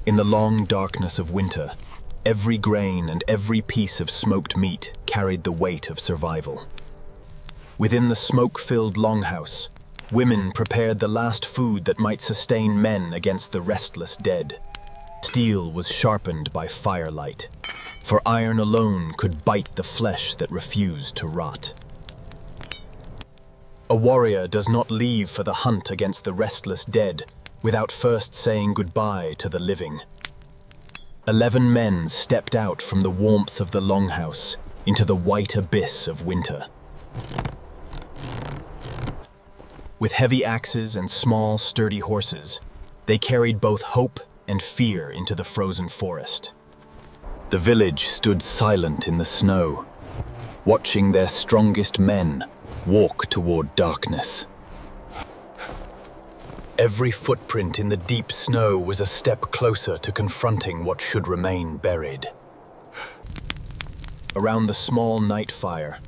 In the long darkness of winter, every grain and every piece of smoked meat carried the weight of survival. Within the smoke-filled longhouse, women prepared the last food that might sustain men against the restless dead. Steel was sharpened by firelight, for iron alone could bite the flesh that refused to rot. A warrior does not leave for the hunt against the restless dead without first saying goodbye to the living. 11 men stepped out from the warmth of the longhouse into the white abyss of winter. With heavy axes and small, sturdy horses, they carried both hope and fear into the frozen forest. The village stood silent in the snow, watching their strongest men walk toward darkness. Every footprint in the deep snow was a step closer to confronting what should remain buried. Around the small night fire,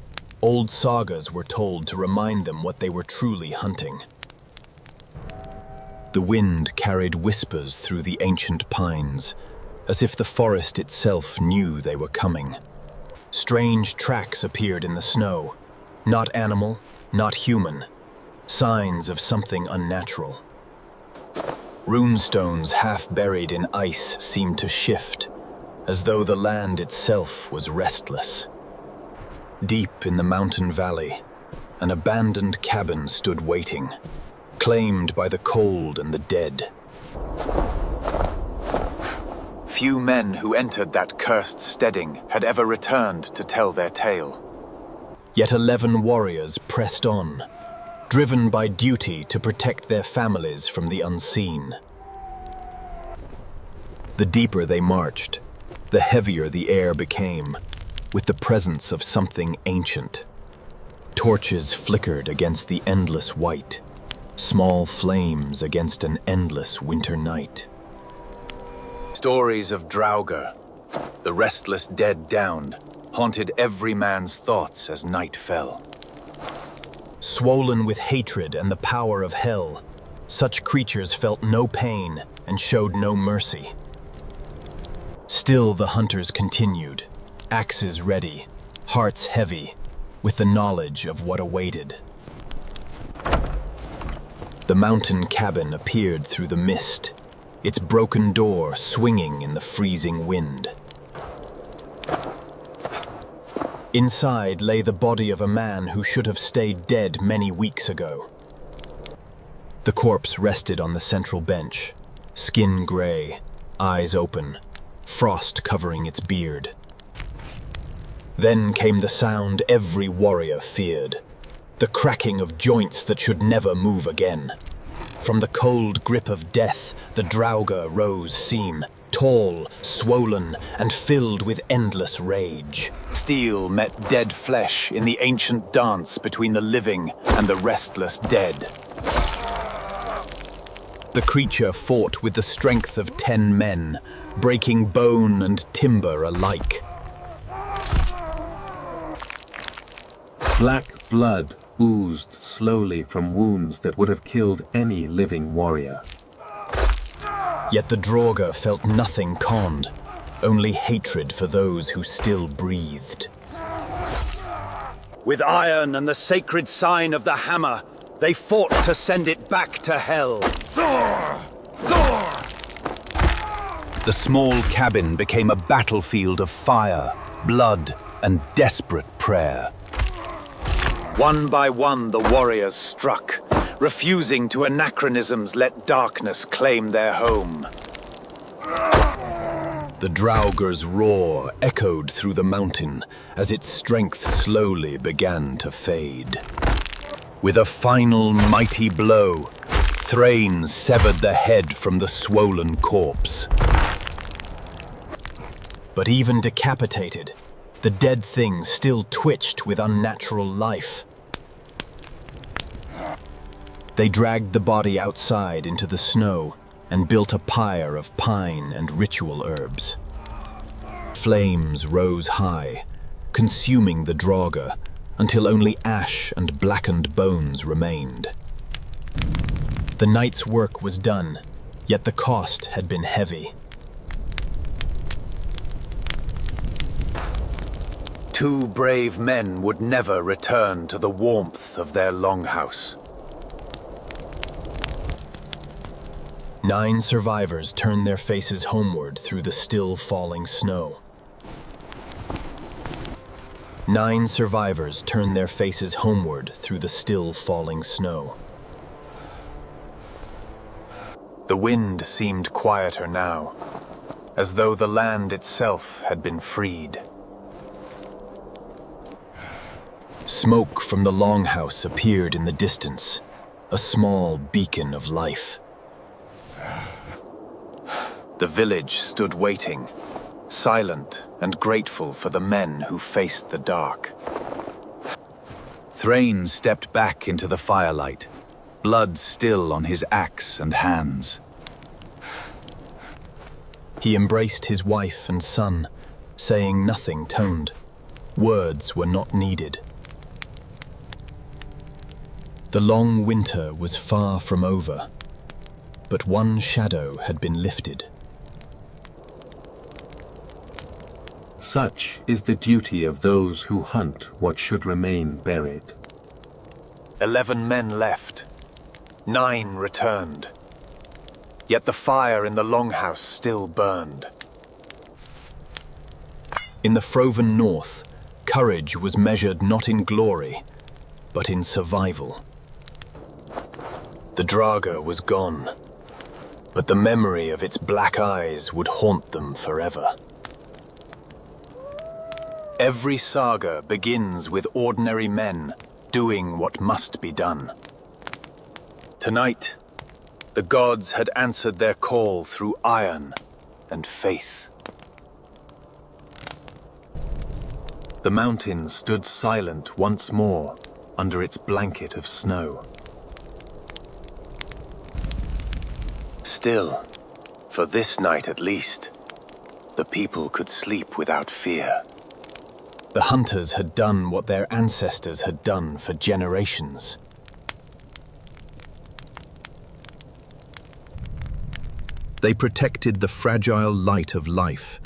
old sagas were told to remind them what they were truly hunting. The wind carried whispers through the ancient pines, as if the forest itself knew they were coming. Strange tracks appeared in the snow, not animal, not human, signs of something unnatural. Runestones half buried in ice seemed to shift, as though the land itself was restless. Deep in the mountain valley, an abandoned cabin stood waiting, claimed by the cold and the dead. Few men who entered that cursed steading had ever returned to tell their tale. Yet 11 warriors pressed on, driven by duty to protect their families from the unseen. The deeper they marched, the heavier the air became, with the presence of something ancient. Torches flickered against the endless white, small flames against an endless winter night. Stories of draugr, the restless dead downed, haunted every man's thoughts as night fell. Swollen with hatred and the power of hell, such creatures felt no pain and showed no mercy. Still the hunters continued, axes ready, hearts heavy, with the knowledge of what awaited. The mountain cabin appeared through the mist, its broken door swinging in the freezing wind. Inside lay the body of a man who should have stayed dead many weeks ago. The corpse rested on the central bench, skin gray, eyes open, frost covering its beard. Then came the sound every warrior feared, the cracking of joints that should never move again. From the cold grip of death, the draugr rose seam, tall, swollen, and filled with endless rage. Steel met dead flesh in the ancient dance between the living and the restless dead. The creature fought with the strength of 10 men, breaking bone and timber alike. Black blood oozed slowly from wounds that would have killed any living warrior. Yet the draugr felt nothing conned, only hatred for those who still breathed. With iron and the sacred sign of the hammer, they fought to send it back to hell. The small cabin became a battlefield of fire, blood, and desperate prayer. One by one, the warriors struck, refusing to anachronisms let darkness claim their home. The draugr's roar echoed through the mountain as its strength slowly began to fade. With a final mighty blow, Thrain severed the head from the swollen corpse. But even decapitated, the dead thing still twitched with unnatural life. They dragged the body outside into the snow and built a pyre of pine and ritual herbs. Flames rose high, consuming the draugr until only ash and blackened bones remained. The night's work was done, yet the cost had been heavy. 2 brave men would never return to the warmth of their longhouse. 9 survivors turned their faces homeward through the still falling snow. 9 survivors turned their faces homeward through the still falling snow. The wind seemed quieter now, as though the land itself had been freed. Smoke from the longhouse appeared in the distance, a small beacon of life. The village stood waiting, silent and grateful for the men who faced the dark. Thrain stepped back into the firelight, blood still on his axe and hands. He embraced his wife and son, saying nothing toned. Words were not needed. The long winter was far from over, but one shadow had been lifted. Such is the duty of those who hunt what should remain buried. 11 men left. 9 returned. Yet the fire in the longhouse still burned. In the frozen north, courage was measured not in glory, but in survival. The draugr was gone, but the memory of its black eyes would haunt them forever. Every saga begins with ordinary men doing what must be done. Tonight, the gods had answered their call through iron and faith. The mountain stood silent once more under its blanket of snow. Still, for this night at least, the people could sleep without fear. The hunters had done what their ancestors had done for generations. They protected the fragile light of life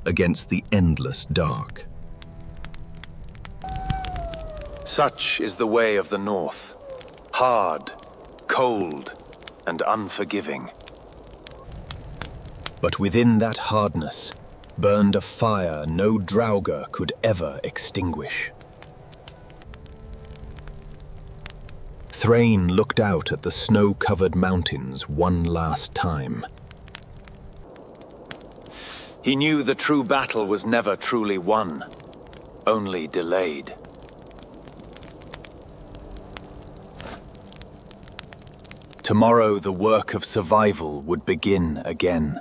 against the endless dark. Such is the way of the North, hard, cold, and unforgiving. But within that hardness burned a fire no draugr could ever extinguish. Thrain looked out at the snow-covered mountains one last time. He knew the true battle was never truly won, only delayed. Tomorrow the work of survival would begin again.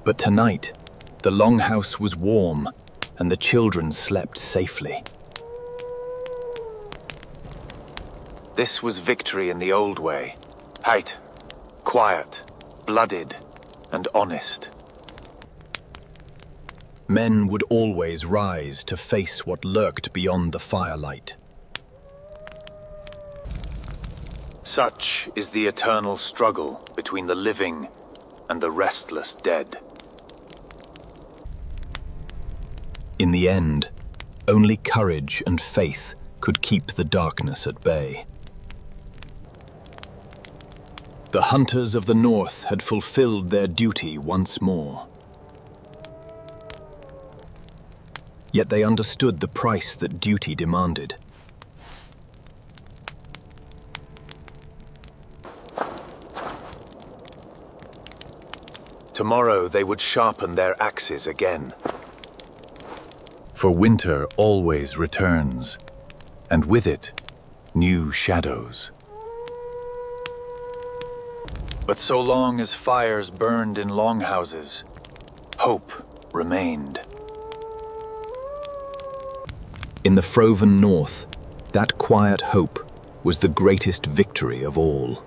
But tonight, the longhouse was warm and the children slept safely. This was victory in the old way. Height, quiet, blooded, and honest. Men would always rise to face what lurked beyond the firelight. Such is the eternal struggle between the living and the restless dead. In the end, only courage and faith could keep the darkness at bay. The hunters of the North had fulfilled their duty once more. Yet they understood the price that duty demanded. Tomorrow they would sharpen their axes again. For winter always returns, and with it, new shadows. But so long as fires burned in longhouses, hope remained. In the frozen North, that quiet hope was the greatest victory of all.